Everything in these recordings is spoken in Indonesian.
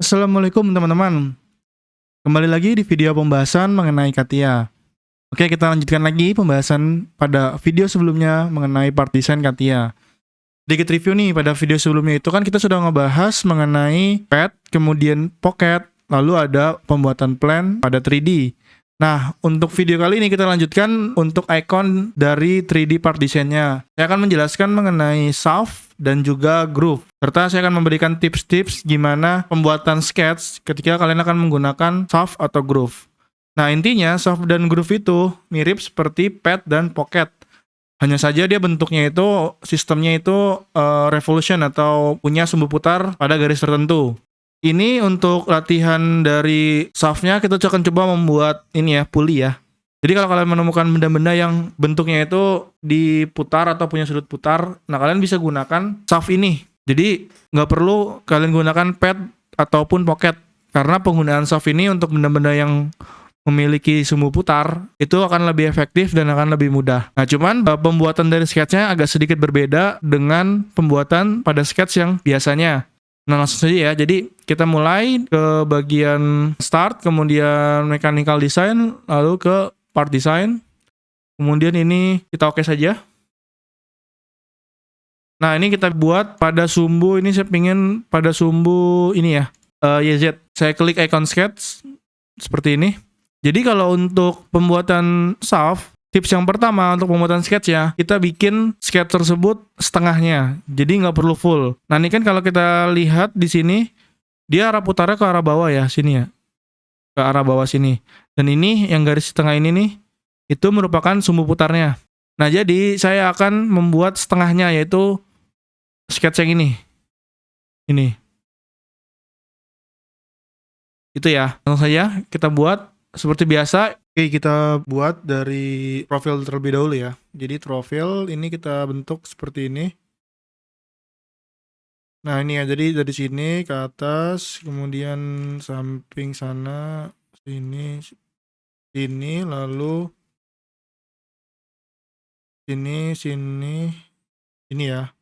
Assalamualaikum teman-teman. Kembali lagi di video pembahasan mengenai CATIA. Oke, kita lanjutkan lagi pembahasan pada video sebelumnya mengenai part design CATIA. Sedikit review nih, pada video sebelumnya itu kan kita sudah ngebahas mengenai pad, kemudian pocket, lalu ada pembuatan plan pada 3D. Nah, untuk video kali ini kita lanjutkan untuk icon dari 3D part design-nya. Saya akan menjelaskan mengenai shaft dan juga groove. Serta saya akan memberikan tips-tips gimana pembuatan sketch ketika kalian akan menggunakan shaft atau groove. Nah, intinya shaft dan groove itu mirip seperti pad dan pocket. Hanya saja dia bentuknya itu, sistemnya itu revolution atau punya sumbu putar pada garis tertentu. Ini untuk latihan dari shaft-nya kita akan coba membuat ini ya, pulley ya. Jadi kalau kalian menemukan benda-benda yang bentuknya itu diputar atau punya sudut putar, nah kalian bisa gunakan shaft ini. Jadi nggak perlu kalian gunakan pad ataupun pocket, karena penggunaan shaft ini untuk benda-benda yang memiliki sumbu putar itu akan lebih efektif dan akan lebih mudah. Nah cuman pembuatan dari sketchnya agak sedikit berbeda dengan pembuatan pada sketch yang biasanya. Nah langsung saja ya, jadi kita mulai ke bagian start, kemudian mechanical design, lalu ke part design, kemudian ini kita oke saja. Nah ini kita buat pada sumbu, ini saya pingin pada sumbu ini ya, YZ. Saya klik icon sketch, seperti ini. Jadi kalau untuk pembuatan shaft, tips yang pertama untuk pembuatan sketch ya, kita bikin sketch tersebut setengahnya, jadi nggak perlu full. Nah ini kan kalau kita lihat di sini, dia arah putarnya ke arah bawah ya, sini ya, ke arah bawah sini. Dan ini yang garis tengah ini nih, itu merupakan sumbu putarnya. Nah jadi saya akan membuat setengahnya, yaitu sketch yang ini. Itu ya, langsung saja kita buat seperti biasa. Oke, kita buat dari profil terlebih dahulu ya. Jadi profil ini kita bentuk seperti ini. Nah ini ya, jadi dari sini ke atas, kemudian samping sana, sini, lalu sini, ini ya.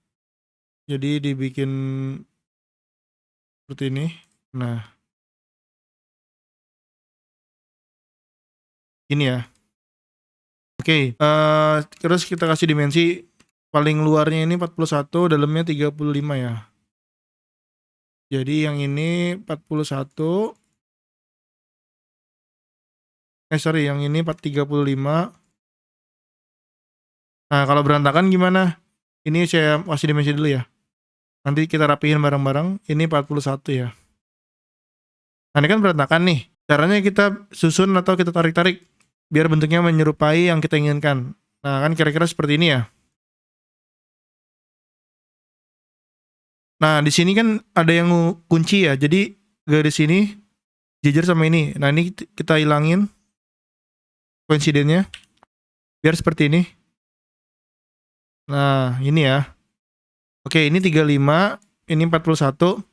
Jadi dibikin seperti ini. Nah, ini ya. Oke, terus kita kasih dimensi paling luarnya ini 41, dalamnya 35 ya. Jadi yang ini 41, yang ini 35. Nah, kalau berantakan gimana? Ini saya kasih dimensi dulu ya. Nanti kita rapihin bareng-bareng. Ini 41 ya. Nah, ini kan berantakan nih. Caranya kita susun atau kita tarik-tarik biar bentuknya menyerupai yang kita inginkan. Nah, kan kira-kira seperti ini ya. Nah, di sini kan ada yang kunci ya. Jadi garis ini jejer sama ini. Nah, ini kita hilangin koinsidennya biar seperti ini. Nah, ini ya. Oke, ini 35, ini 41.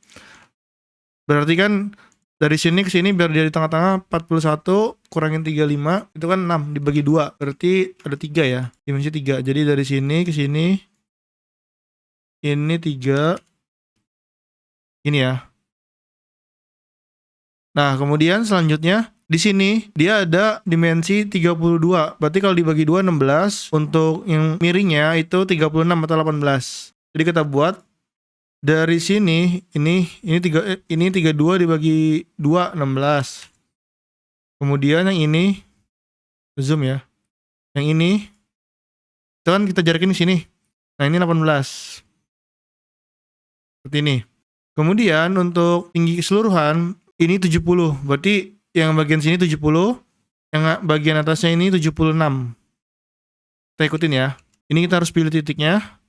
Berarti kan dari sini ke sini biar dia di tengah-tengah, 41 kurangin 35 itu kan 6 dibagi 2. Berarti ada 3 ya. Dimensi 3. Jadi dari sini ke sini ini 3. Ini ya. Nah, kemudian selanjutnya di sini dia ada dimensi 32. Berarti kalau dibagi 2 16, untuk yang miringnya itu 36 atau 18. Jadi kita buat dari sini ini 32 dibagi 2 16. Kemudian yang ini zoom ya. Yang ini itu kan kita jarakin di sini. Nah, ini 18. Seperti ini. Kemudian untuk tinggi keseluruhan ini 70. Berarti yang bagian sini 70, yang bagian atasnya ini 76. Kita ikutin ya. Ini kita harus pilih titiknya.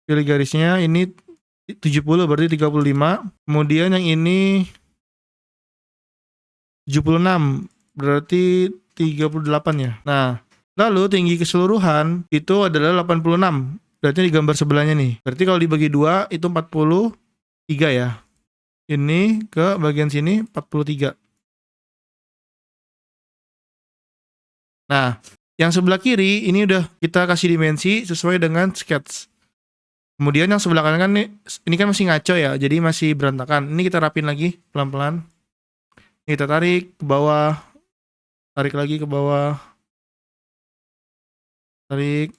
Pilih garisnya, ini 70 berarti 35. Kemudian yang ini 76 berarti 38 ya. Nah, lalu tinggi keseluruhan itu adalah 86. Berarti di gambar sebelahnya nih. Berarti kalau dibagi 2 itu 43 ya. Ini ke bagian sini 43. Nah, yang sebelah kiri ini udah kita kasih dimensi sesuai dengan sketch. Kemudian yang sebelah kanan kan ini kan masih ngaco ya, jadi masih berantakan. Ini kita rapin lagi pelan-pelan. Ini kita tarik ke bawah, tarik lagi ke bawah, tarik,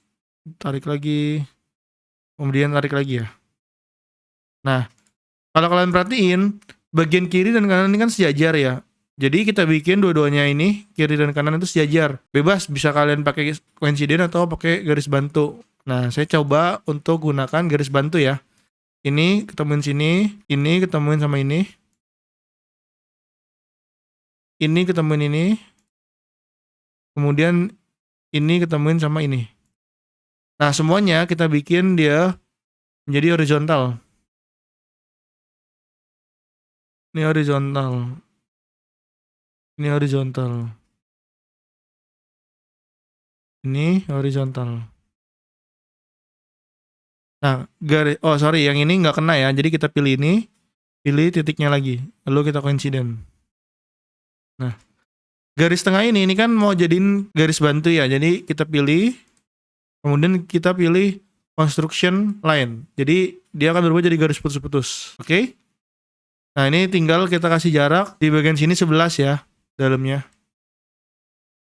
tarik lagi, kemudian tarik lagi ya. Nah, kalau kalian perhatiin, bagian kiri dan kanan ini kan sejajar ya. Jadi kita bikin dua-duanya ini, kiri dan kanan itu sejajar. Bebas, bisa kalian pakai coincident atau pakai garis bantu. Nah, saya coba untuk gunakan garis bantu ya. Ini ketemuin sini, ini ketemuin sama ini ketemuin ini, kemudian ini ketemuin sama ini. Nah, semuanya kita bikin dia menjadi horizontal. Ini horizontal. Ini horizontal. Ini horizontal. Nah, yang ini nggak kena ya. Jadi kita pilih ini, pilih titiknya lagi. Lalu kita coincident. Nah, garis tengah ini kan mau jadiin garis bantu ya. Jadi kita pilih, kemudian kita pilih construction line. Jadi dia akan berubah jadi garis putus-putus. Oke? Nah, ini tinggal kita kasih jarak di bagian sini 11 ya, dalamnya.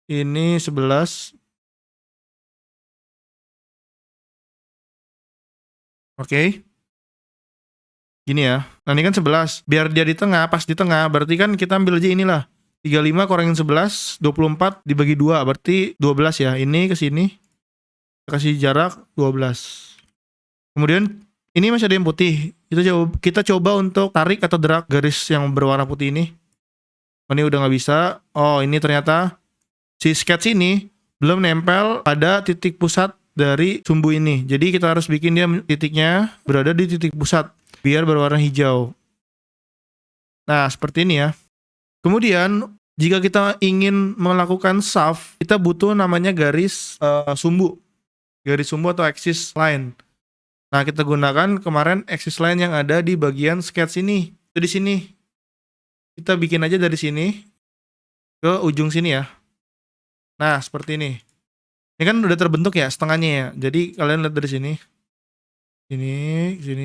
Ini 11. Oke. Gini ya. Nah, ini kan 11. Biar dia di tengah, pas di tengah, berarti kan kita ambil aja inilah. 35 kurangin 11, 24 dibagi 2, berarti 12 ya. Ini ke sini. Kasih jarak 12. Kemudian ini masih ada yang putih. Kita coba untuk tarik atau drag garis yang berwarna putih ini. Ini udah nggak bisa. Oh, ini ternyata si sketch ini belum nempel pada titik pusat dari sumbu ini. Jadi kita harus bikin dia titiknya berada di titik pusat biar berwarna hijau. Nah, seperti ini ya. Kemudian jika kita ingin melakukan shaft, kita butuh namanya garis sumbu. Garis sumbu atau axis line. Nah, kita gunakan kemarin axis line yang ada di bagian sketch ini. Itu di sini. Kita bikin aja dari sini ke ujung sini ya. Nah, seperti ini. Ini kan udah terbentuk ya setengahnya ya. Jadi kalian lihat dari sini. Sini.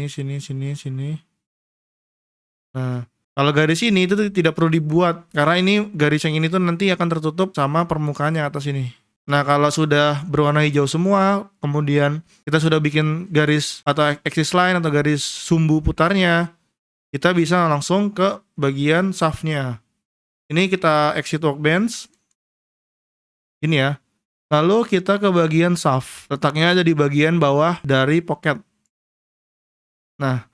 Nah, kalau garis ini itu tidak perlu dibuat. Karena ini garis yang ini tuh nanti akan tertutup sama permukaan yang atas ini. Nah, kalau sudah berwarna hijau semua, kemudian kita sudah bikin garis atau axis line atau garis sumbu putarnya, kita bisa langsung ke bagian shaft-nya. Ini kita exit workbench. Ini ya. Lalu kita ke bagian shaft. Letaknya ada di bagian bawah dari pocket. Nah,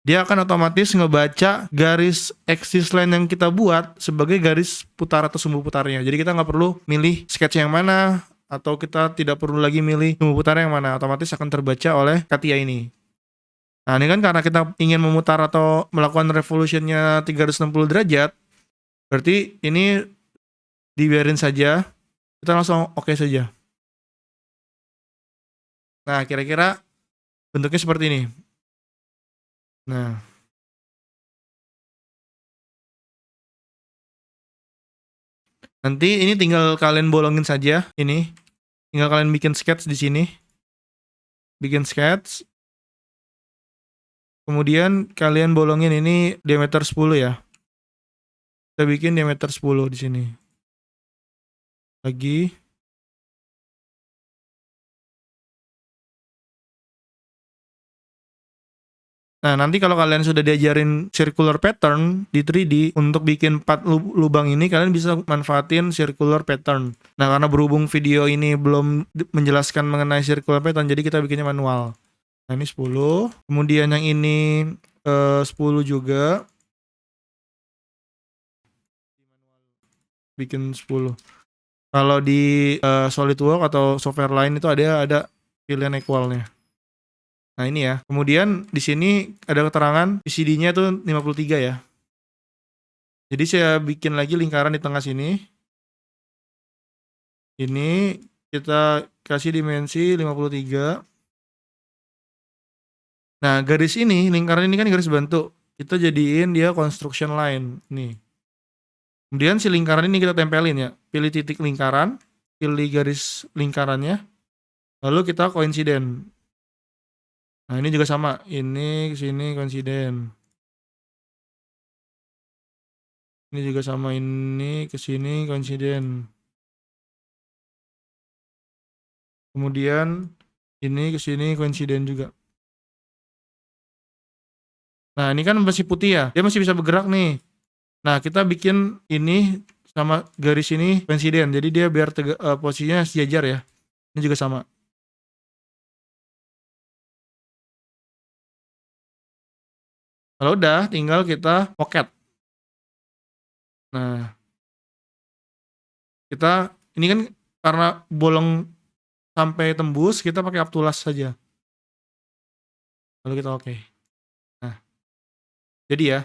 dia akan otomatis ngebaca garis axis line yang kita buat sebagai garis putar atau sumbu putarnya. Jadi kita nggak perlu milih sketch yang mana, atau kita tidak perlu lagi milih sumbu putar yang mana. Otomatis akan terbaca oleh CATIA ini. Nah, ini kan karena kita ingin memutar atau melakukan revolutionnya 360 derajat, berarti ini dibiarin saja. Kita langsung oke saja. Nah, kira-kira bentuknya seperti ini. Nah, nanti ini tinggal kalian bolongin saja ini. Tinggal kalian bikin sketch di sini. Bikin sketch. Kemudian kalian bolongin ini diameter 10 ya. Kita bikin diameter 10 di sini. Lagi. Nah, nanti kalau kalian sudah diajarin circular pattern di 3D untuk bikin 4 lubang ini, kalian bisa manfaatin circular pattern. Nah, karena berhubung video ini belum menjelaskan mengenai circular pattern, jadi kita bikinnya manual. Nah, ini 10. Kemudian yang ini 10 juga. Bikin 10. Kalau di SolidWorks atau software lain itu ada pilihan equalnya. Nah, ini ya. Kemudian di sini ada keterangan PCD-nya tuh 53 ya. Jadi saya bikin lagi lingkaran di tengah sini. Ini kita kasih dimensi 53. Nah, garis ini, lingkaran ini kan garis bantu. Kita jadiin dia construction line nih. Kemudian si lingkaran ini kita tempelin ya. Pilih titik lingkaran, pilih garis lingkarannya. Lalu kita coincident. Nah, ini juga sama. Ini ke sini konsiden. Ini juga sama, ini ke sini konsiden. Kemudian ini ke sini konsiden juga. Nah, ini kan masih putih ya. Dia masih bisa bergerak nih. Nah, kita bikin ini sama garis ini konsiden. Jadi dia biar posisinya sejajar ya. Ini juga sama. Kalau udah, tinggal kita pocket. Nah, kita ini kan karena bolong sampai tembus, kita pakai aptulas saja. Lalu kita oke. Nah, jadi ya.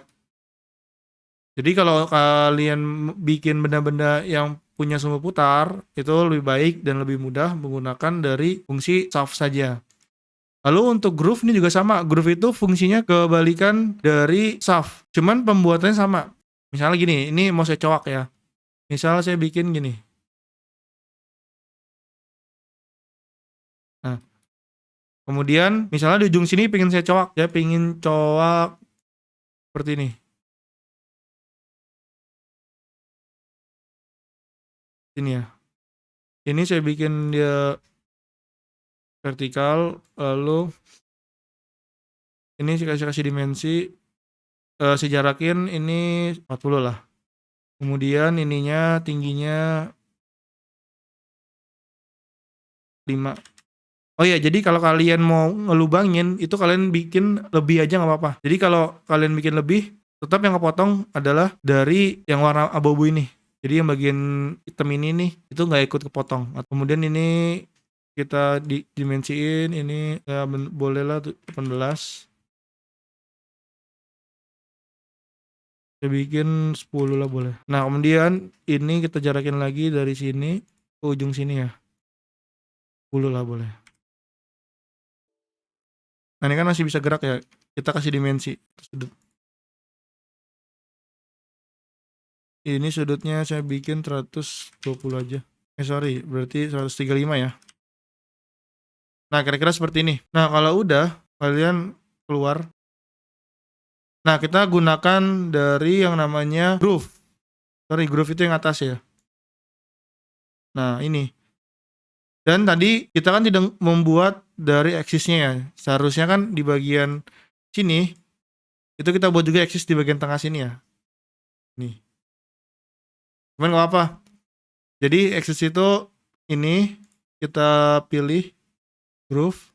Jadi kalau kalian bikin benda-benda yang punya sumbu putar, itu lebih baik dan lebih mudah menggunakan dari fungsi shaft saja. Lalu untuk groove ini juga sama. Groove itu fungsinya kebalikan dari shaft. Cuman pembuatannya sama. Misalnya gini, ini mau saya coak ya. Misalnya saya bikin gini. Nah, kemudian misalnya di ujung sini pengen saya coak. Ya pengen coak seperti ini. Ini ya. Ini saya bikin dia vertikal. Lalu ini saya kasih dimensi. Saya jarakin ini 40 lah. Kemudian ininya tingginya 5. Oh iya, jadi kalau kalian mau ngelubangin itu kalian bikin lebih aja nggak apa-apa. Jadi kalau kalian bikin lebih, tetap yang kepotong adalah dari yang warna abu-abu ini. Jadi yang bagian hitam ini nih itu nggak ikut kepotong. Kemudian ini kita dimensiin, ini ya bolehlah 18. Saya bikin 10 lah boleh. Nah, kemudian ini kita jarakin lagi dari sini ke ujung sini ya. 10 lah boleh. Nah, ini kan masih bisa gerak ya. Kita kasih dimensi sudut. Ini sudutnya saya bikin 120 aja. Sorry, berarti 135 ya. Nah, kira-kira seperti ini. Nah, kalau udah kalian keluar. Nah, kita gunakan dari yang namanya groove. Sorry, groove itu yang atas ya. Nah, ini. Dan tadi kita kan tidak membuat dari aksisnya ya. Seharusnya kan di bagian sini itu kita buat juga aksis di bagian tengah sini ya. Nih. Cuman gak apa. Jadi aksis itu ini kita pilih groove.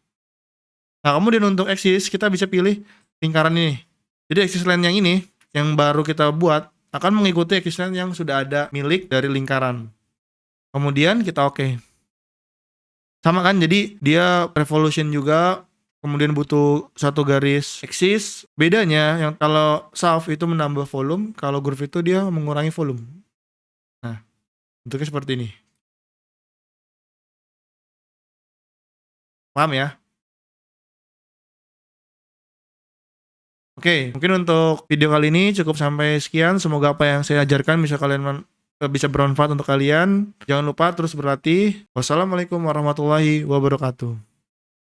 Nah, kemudian untuk aksis kita bisa pilih lingkaran ini. Jadi aksis line yang ini yang baru kita buat akan mengikuti aksis line yang sudah ada milik dari lingkaran. Kemudian kita oke. Sama kan, jadi dia revolution juga, kemudian butuh satu garis aksis. Bedanya yang kalau shaft itu menambah volume, kalau groove itu dia mengurangi volume. Nah, bentuknya seperti ini. Paham ya? Oke, mungkin untuk video kali ini cukup sampai sekian. Semoga apa yang saya ajarkan bisa bermanfaat untuk kalian. Jangan lupa terus berlatih. Wassalamualaikum warahmatullahi wabarakatuh.